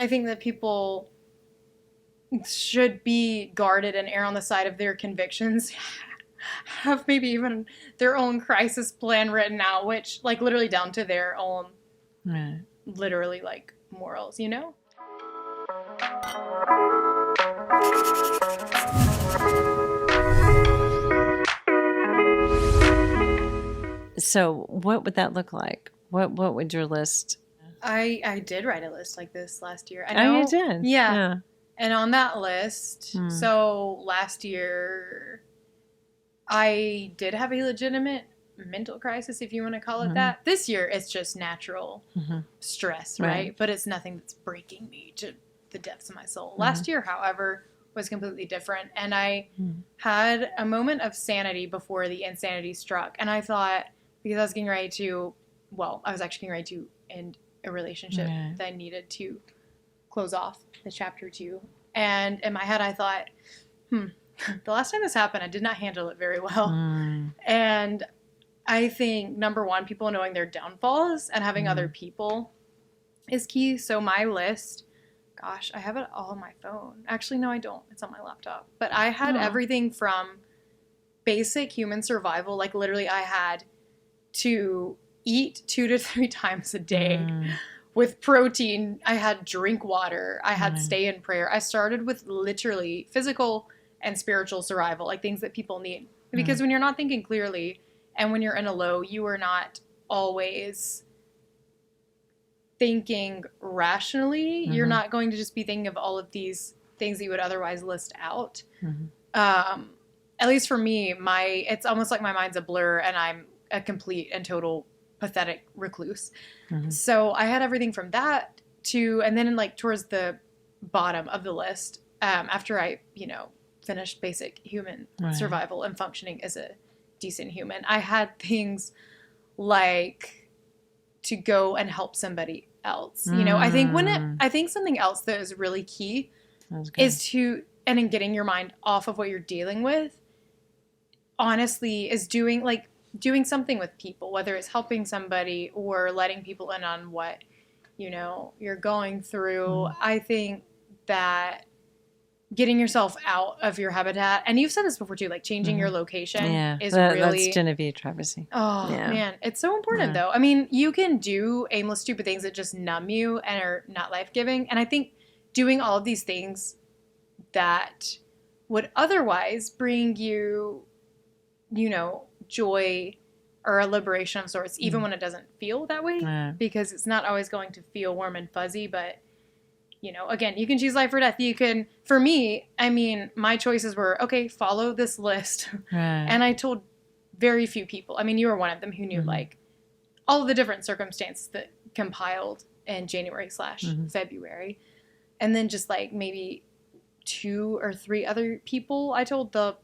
I think that people should be guarded and err on the side of their convictions. Have maybe even their own crisis plan written out, which, like, literally down to their own, Right. literally, like, morals, you know? So what would that look like? What would your list? I did write a list like this last year. I Oh, know. you did? Yeah. Yeah. And on that list, so last year, I did have a legitimate mental crisis, if you want to call it that. This year, it's just natural stress, right? But it's nothing that's breaking me to the depths of my soul. Last year, however, was completely different. And I had a moment of sanity before the insanity struck. And I thought, because I was getting ready to, well, I was actually getting ready to end a relationship that I needed to close off the chapter 2. And in my head, I thought, the last time this happened, I did not handle it very well. And I think, number one, people knowing their downfalls and having other people is key. So my list, gosh, I have it all on my phone. Actually, no, I don't. It's on my laptop. But I had everything from basic human survival. Like, literally, I had to eat 2 to 3 times a day with protein. I had drink water. I had stay in prayer. I started with literally physical and spiritual survival, like things that people need. Because when you're not thinking clearly and when you're in a low, you are not always thinking rationally. You're not going to just be thinking of all of these things that you would otherwise list out. At least for me, it's almost like my mind's a blur and I'm a complete and total pathetic recluse. So I had everything from that to, and then like towards the bottom of the list, after I, finished basic human survival and functioning as a decent human, I had things like to go and help somebody else. I think something else that is really key is to, and in getting your mind off of what you're dealing with, honestly, is doing something with people, whether it's helping somebody or letting people in on what, you're going through. I think that getting yourself out of your habitat, and you've said this before too, like changing your location is really... That's Genevieve Traversy. Oh, man. It's so important, though. I mean, you can do aimless, stupid things that just numb you and are not life-giving. And I think doing all of these things that would otherwise bring you, joy or a liberation of sorts, even when it doesn't feel that way, because it's not always going to feel warm and fuzzy, but... again, you can choose life or death. You can, for me, I mean, my choices were, okay, follow this list. And I told very few people. I mean, you were one of them who knew, like, all of the different circumstances that compiled in January/February. And then just, like, maybe 2 or 3 other people I told the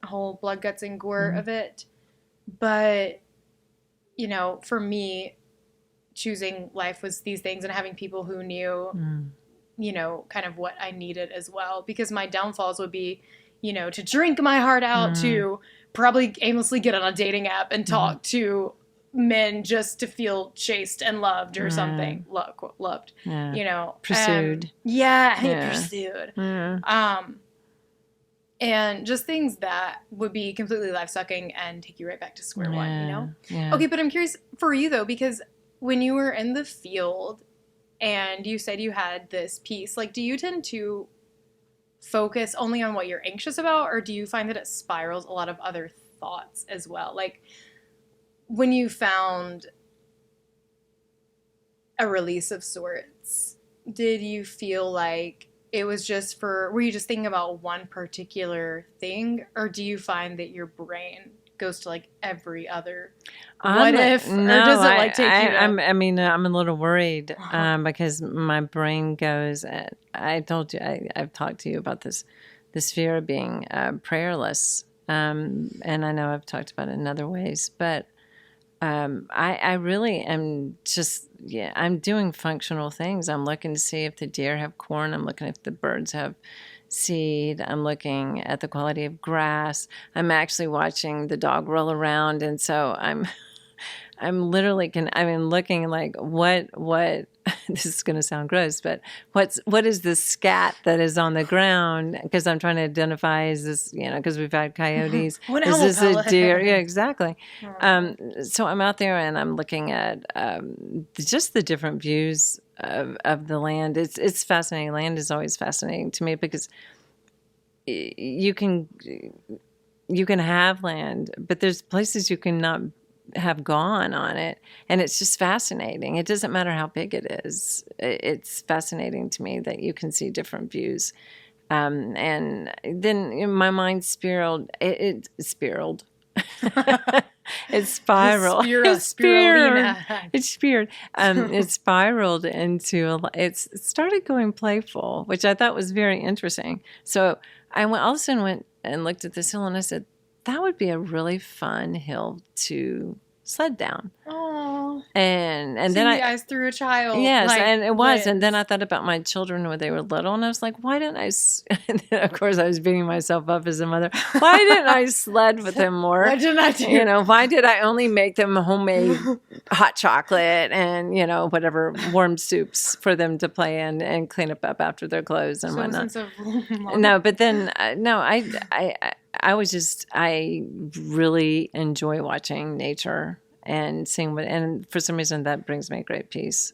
whole blood, guts, and gore of it. But, for me, choosing life was these things and having people who knew... kind of what I needed as well. Because my downfalls would be, to drink my heart out, to probably aimlessly get on a dating app and talk to men just to feel chased and loved or something. Loved. Pursued. Pursued. And just things that would be completely life-sucking and take you right back to square one, Okay, but I'm curious for you, though, because when you were in the field... and you said you had this piece, like, do you tend to focus only on what you're anxious about, or do you find that it spirals a lot of other thoughts as well? Like, when you found a release of sorts, did you feel like it was just were you just thinking about one particular thing, or do you find that your brain goes to, like, every other what if, or does it, like, take you to... I'm a little worried because my brain goes, I told you, I've talked to you about this fear of being prayerless, and I know I've talked about it in other ways, but I really am just, I'm doing functional things. I'm looking to see if the deer have corn. I'm looking if the birds have seed. I'm looking at the quality of grass. I'm actually watching the dog roll around, and so I'm literally looking like what this is going to sound gross, but what is this scat that is on the ground? Because I'm trying to identify, is this, because we've had coyotes. What Is this a pellet? deer? Yeah, exactly. Oh. So I'm out there and I'm looking at just the different views of the land. It's fascinating. Land is always fascinating to me because you can have land, but there's places you cannot have gone on it, and it's just fascinating. It doesn't matter how big it is. It's fascinating to me that you can see different views. And then my mind spiraled. It spiraled. It spiraled. It spiraled into it started going playful, which I thought was very interesting. So I all of a sudden went and looked at this hill, and I said, that would be a really fun hill to sled down. Oh. And so then I threw a child. Yes, and it was. Wins. And then I thought about my children when they were little, and I was like, why didn't I? And then, of course, I was beating myself up as a mother. Why didn't I sled with them more? What did I do? Why did I only make them homemade hot chocolate and whatever warm soups for them to play in and clean up after their clothes and whatnot? No, but then no, I really enjoy watching nature and seeing and for some reason that brings me great peace.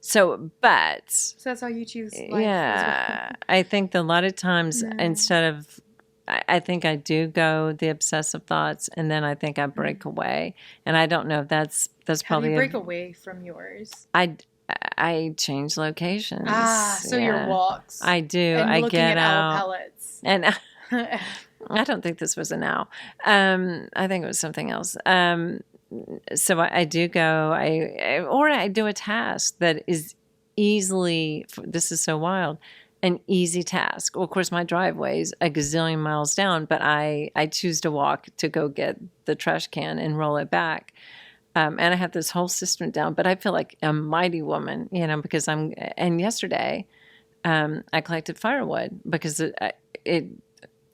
So that's how you choose life. Yeah, I think that a lot of times instead of, I think I do go the obsessive thoughts, and then I think I break away, and I don't know if that's probably. How do you break away from yours? I change locations. So your walks. I do. And I looking get at out. owl pellets. And I don't think this was an owl. I think it was something else. So I do go. I do a task that is easily. This is so wild. An easy task. Well, of course, my driveway's a gazillion miles down, but I choose to walk to go get the trash can and roll it back. And I have this whole system down, but I feel like a mighty woman, because and yesterday, I collected firewood because it.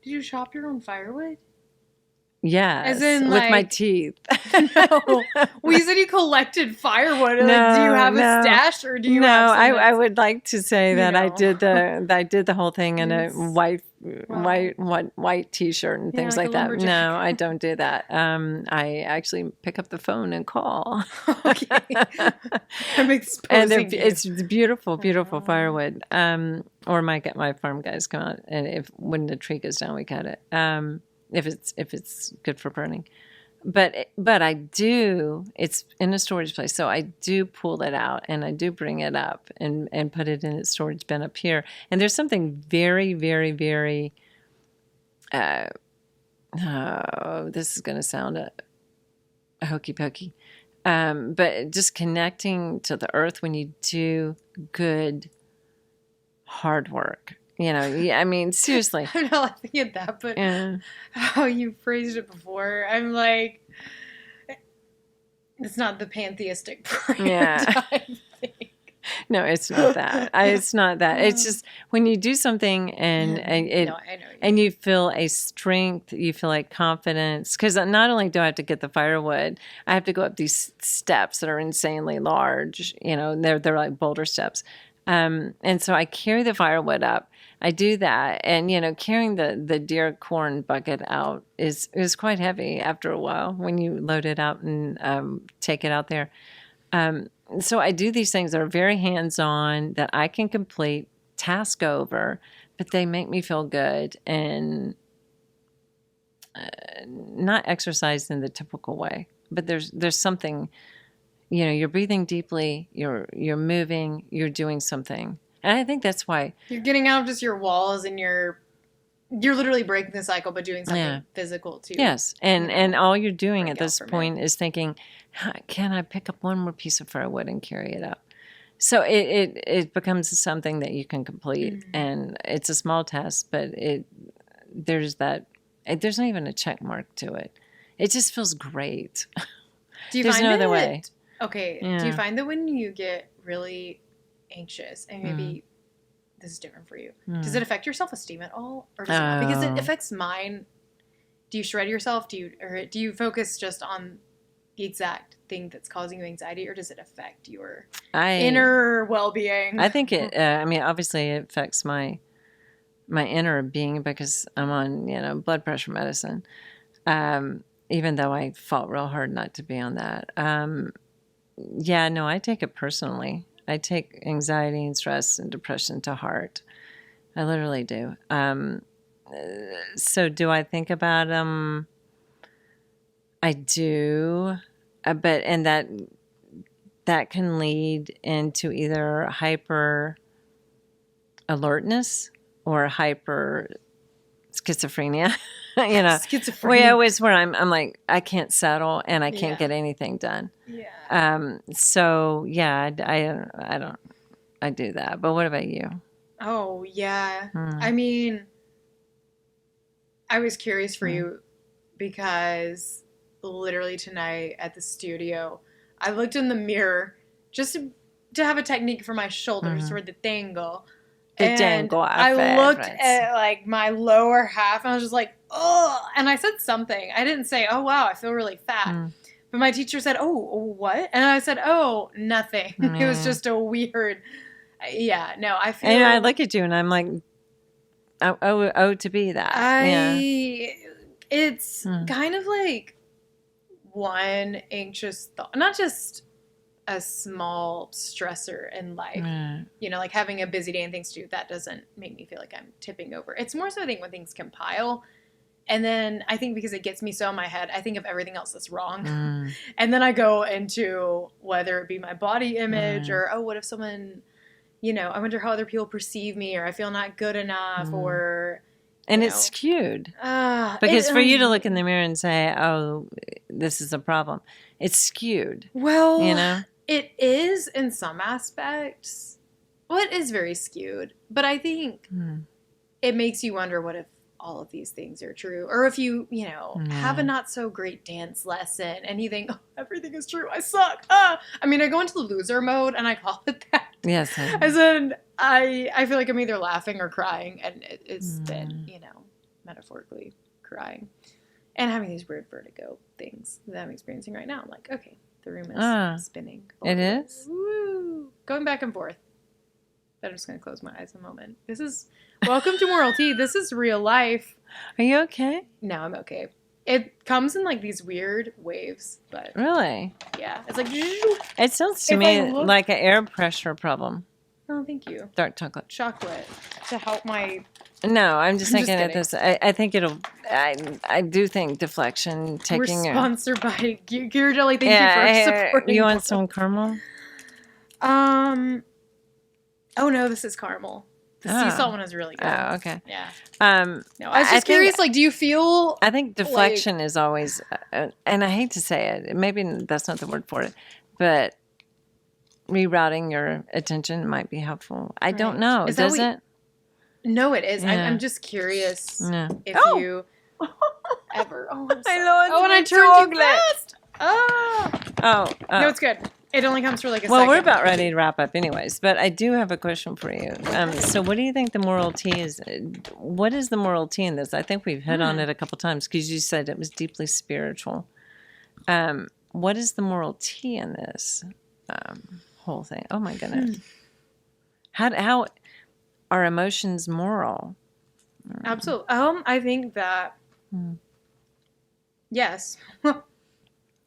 Did you chop your own firewood? Yes, as in, with my teeth. No, well, you said you collected firewood. Do you have a stash, or do you? No, have I would like to say that I did the whole thing in a white T-shirt and things like that. No, I don't do that. I actually pick up the phone and call. Okay, I'm exposing and it's beautiful firewood. Or my farm guys come out, and when the tree goes down, we cut it. If it's good for burning, but I do. It's in a storage place, so I do pull it out and I do bring it up and put it in its storage bin up here. And there's something very, very, very. This is going to sound hokey pokey, but just connecting to the earth when you do good, hard work. I mean, seriously. I'm not laughing at that, but how you phrased it before, I'm like, it's not the pantheistic prayer type thing. No, it's not that. It's not that. It's just when you do something and you feel a strength, you feel like confidence. Because not only do I have to get the firewood, I have to go up these steps that are insanely large. They're like boulder steps. And so I carry the firewood up. I do that. And, carrying the deer corn bucket out is quite heavy after a while when you load it out and take it out there. So I do these things that are very hands-on that I can complete, task over, but they make me feel good and not exercised in the typical way. But there's something, you're breathing deeply, you're moving, you're doing something. And I think that's why you're getting out of just your walls and you're literally breaking the cycle, but doing something physical too. Yes, and all you're doing at this point is thinking, can I pick up one more piece of firewood and carry it up? So it becomes something that you can complete, and it's a small task, but there's not even a check mark to it. It just feels great. Do you There's find no other way. Okay. Yeah. Do you find that when you get really anxious, and maybe this is different for you, does it affect your self-esteem at all, or does it, because it affects mine? Do you shred yourself? Do you focus just on the exact thing that's causing you anxiety, or does it affect your I inner well-being? I think it. I mean, obviously, it affects my inner being because I'm on blood pressure medicine. Even though I fought real hard not to be on that. Yeah, no, I take it personally. I take anxiety and stress and depression to heart. I literally do. So do I think about them? I do, but and that can lead into either hyper alertness or hyper schizophrenia. Schizophrenia. Where I'm like I can't settle and I can't get anything done. Yeah. So yeah, I do that. But what about you? Oh yeah. I mean, I was curious for you because literally tonight at the studio, I looked in the mirror just to have a technique for my shoulders for the tango. And I looked at like my lower half and I was just like, oh, and I said something. I didn't say, oh wow, I feel really fat. But my teacher said, oh, what? And I said, oh, nothing. It was just a weird, I feel. And I look at you and I'm like, oh, to be that. It's kind of like one anxious thought, not just a small stressor in life. Like having a busy day and things to do, that doesn't make me feel like I'm tipping over. It's more so I think when things compile. And then I think because it gets me so in my head, I think of everything else that's wrong. And then I go into whether it be my body image or, oh, what if someone, I wonder how other people perceive me, or I feel not good enough, or... And it's skewed. Because for you to look in the mirror and say, oh, this is a problem, it's skewed. Well, it is in some aspects. Well, it is very skewed. But I think it makes you wonder what if all of these things are true. Or if you, have a not so great dance lesson and you think, oh, everything is true, I suck. I go into the loser mode and I call it that. Yes. As in, I feel like I'm either laughing or crying, and it's been, metaphorically crying. And having these weird vertigo things that I'm experiencing right now. I'm like, okay, the room is spinning. It is? Woo! Going back and forth. But I'm just going to close my eyes a moment. This is, welcome to Moral Tea. This is real life. Are you okay? No, I'm okay. It comes in like these weird waves, but. Really? Yeah. It's like. It sounds to me like an air pressure problem. Oh, thank you. Dark chocolate. Chocolate to help my. No, I'm just thinking at this. I think it'll. I do think deflection taking. We're sponsored by Ghirardelli. Thank you for supporting. You want some caramel? Oh no, this is caramel. The sea salt one is really good. Oh, okay. Yeah. No, I was just curious. Do you feel? I think deflection is always, and I hate to say it. Maybe that's not the word for it, but rerouting your attention might be helpful. I don't know. Does it? No, it is. I'm just curious if you ever. Oh, I'm sorry. And I turned too fast. Oh. No, it's good. It only comes for like a second. Well, we're about ready to wrap up anyways, but I do have a question for you. So what do you think the moral tea is? What is the moral tea in this? I think we've hit on it a couple times because you said it was deeply spiritual. What is the moral tea in this whole thing? Oh, my goodness. How are emotions moral? Absolutely. I think that, yes.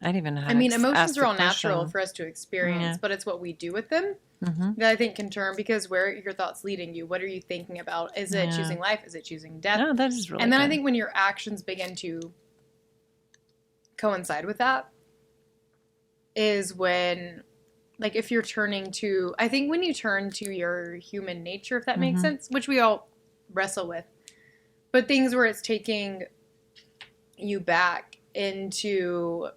I don't even know how emotions are all natural for us to experience, but it's what we do with them that I think can turn, because where are your thoughts leading you? What are you thinking about? Is it choosing life? Is it choosing death? No, that is really And then good. I think when your actions begin to coincide with that is when, like, if you're turning to, I think when you turn to your human nature, if that makes sense, which we all wrestle with, but things where it's taking you back into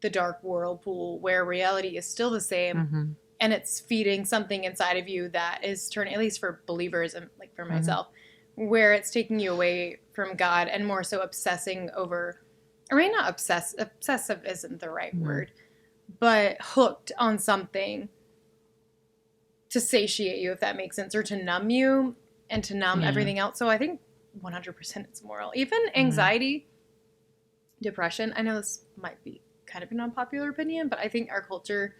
the dark whirlpool where reality is still the same and it's feeding something inside of you that is turning, at least for believers and like for myself, where it's taking you away from God and more so obsessing over, or maybe not obsessive isn't the right word, but hooked on something to satiate you, if that makes sense, or to numb you and to numb everything else. So I think 100% it's moral. Even anxiety, depression, I know this might be kind of an unpopular opinion, but I think our culture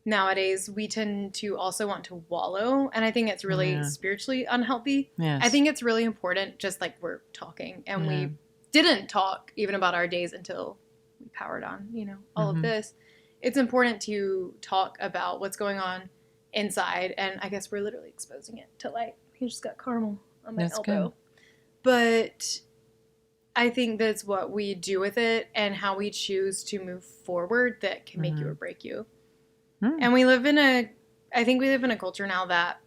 nowadays, we tend to also want to wallow, and I think it's really spiritually unhealthy. Yes. I think it's really important, just like we're talking, and we didn't talk even about our days until we powered on, all of this. It's important to talk about what's going on inside, and I guess we're literally exposing it to light. He just got caramel on my elbow. Good. But I think that's what we do with it and how we choose to move forward that can make you or break you. And we live in a culture now that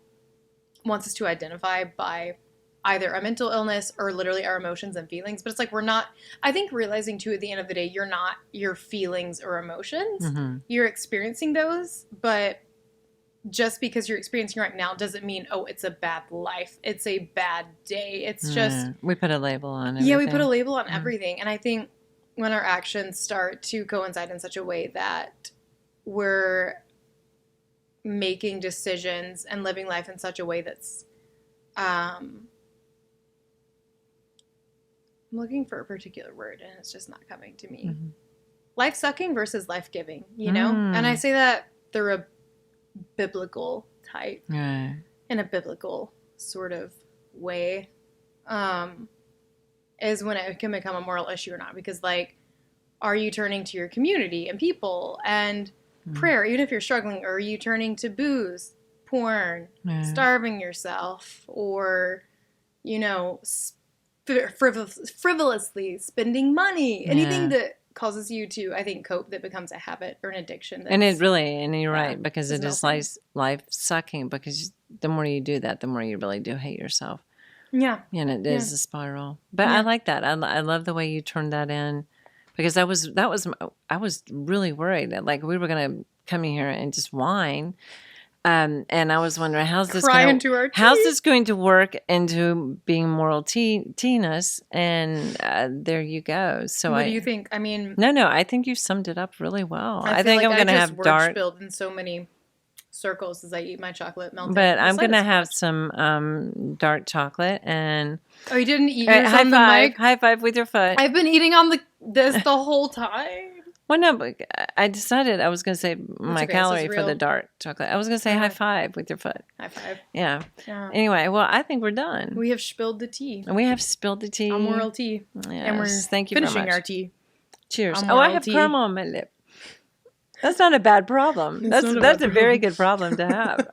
wants us to identify by either a mental illness or literally our emotions and feelings. But it's like I think realizing too at the end of the day, you're not your feelings or emotions. You're experiencing those, but just because you're experiencing right now doesn't mean, it's a bad life. It's a bad day. It's just... We put a label on everything. Yeah, we put a label on everything. And I think when our actions start to coincide in such a way that we're making decisions and living life in such a way that's I'm looking for a particular word and it's just not coming to me. Life sucking versus life giving, and I say that through a biblical type in a biblical sort of way is when it can become a moral issue or not, because like, are you turning to your community and people and prayer, even if you're struggling, or are you turning to booze, porn, starving yourself, or frivolously spending money, anything that causes you to, I think, cope, that becomes a habit or an addiction. And you're right, because it is life sucking, because the more you do that, the more you really do hate yourself. Yeah. And it is a spiral. But I like that. I love the way you turned that in, because I was really worried that like we were going to come in here and just whine. And I was wondering, how's this going to work into being moral teeness? And there you go. So what do you think? I mean, no, I think you summed it up really well. I think I'm going to have dark spilled in so many circles as I eat my chocolate melted. But I'm going to have some dark chocolate. And you didn't eat yours on the mic? High five with your foot. I've been eating on this the whole time. Well, no, but I decided I was going to say my calorie for the dark chocolate. I was going to say high five with your foot. High five. Yeah. Anyway, well, I think we're done. We have spilled the tea. And we have spilled the tea. On moral tea. Yes. And we're finishing our tea. Cheers. I have caramel on my lip. That's not a bad problem. That's a very good problem to have.